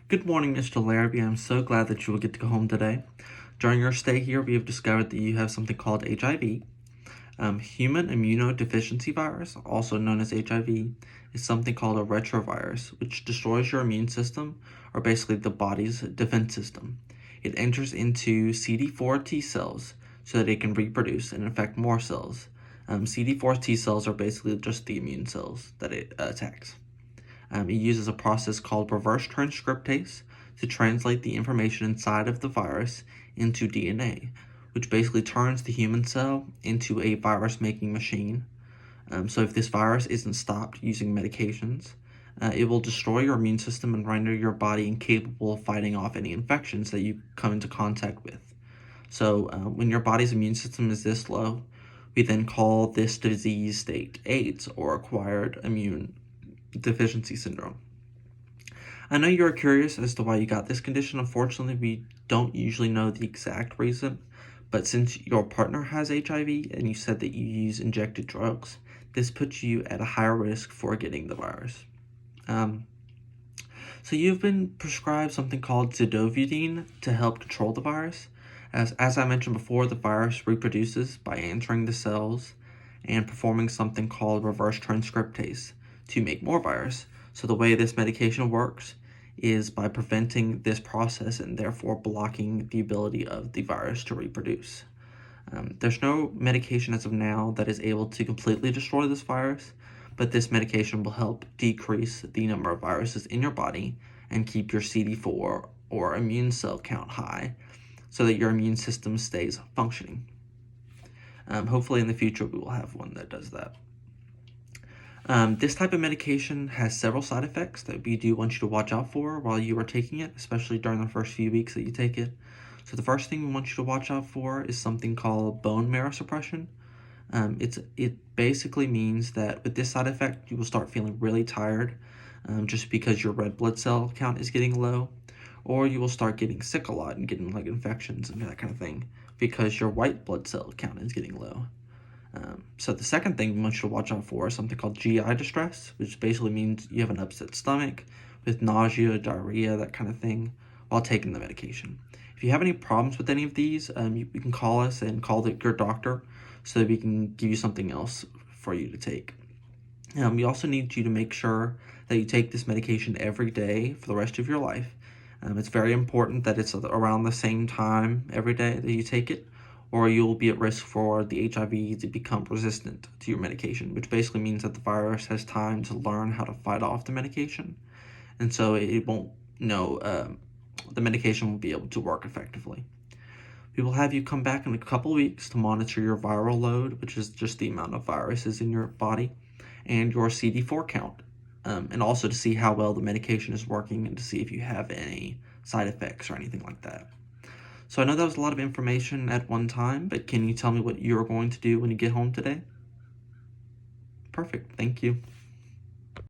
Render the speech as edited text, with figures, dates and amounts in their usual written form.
Good morning, Mr. Larrabee. I'm so glad that you will get to go home today. During your stay here, we have discovered that you have something called HIV. Human immunodeficiency virus, also known as HIV, is something called a retrovirus, which destroys your immune system, or basically the body's defense system. It enters into CD4 T cells so that it can reproduce and infect more cells. CD4 T cells are basically just the immune cells that it attacks. It uses a process called reverse transcriptase to translate the information inside of the virus into DNA, which basically turns the human cell into a virus-making machine. So if this virus isn't stopped using medications, it will destroy your immune system and render your body incapable of fighting off any infections that you come into contact with. So when your body's immune system is this low, we then call this disease state AIDS, or acquired immune deficiency syndrome. I know you're curious as to why you got this condition. Unfortunately, we don't usually know the exact reason, but since your partner has HIV and you said that you use injected drugs, this puts you at a higher risk for getting the virus. So you've been prescribed something called zidovudine to help control the virus. As I mentioned before, the virus reproduces by entering the cells and performing something called reverse transcriptase to make more virus. So the way this medication works is by preventing this process and therefore blocking the ability of the virus to reproduce. There's no medication as of now that is able to completely destroy this virus, but this medication will help decrease the number of viruses in your body and keep your CD4 or immune cell count high so that your immune system stays functioning. Hopefully in the future we will have one that does that. This type of medication has several side effects that we do want you to watch out for while you are taking it, especially during the first few weeks that you take it. So the first thing we want you to watch out for is something called bone marrow suppression. It basically means that with this side effect, you will start feeling really tired just because your red blood cell count is getting low, or you will start getting sick a lot and getting like infections and that kind of thing because your white blood cell count is getting low. So the second thing we want you to watch out for is something called GI distress, which basically means you have an upset stomach with nausea, diarrhea, that kind of thing, while taking the medication. If you have any problems with any of these, you can call us and call your doctor so that we can give you something else for you to take. We also need you to make sure that you take this medication every day for the rest of your life. It's very important that it's around the same time every day that you take it, or you'll be at risk for the HIV to become resistant to your medication, which basically means that the virus has time to learn how to fight off the medication, and so it won't know the medication won't be able to work effectively. We will have you come back in a couple weeks to monitor your viral load, which is just the amount of viruses in your body, and your CD4 count, and also to see how well the medication is working and to see if you have any side effects or anything like that. So I know that was a lot of information at one time, but can you tell me what you're going to do when you get home today? Perfect. Thank you.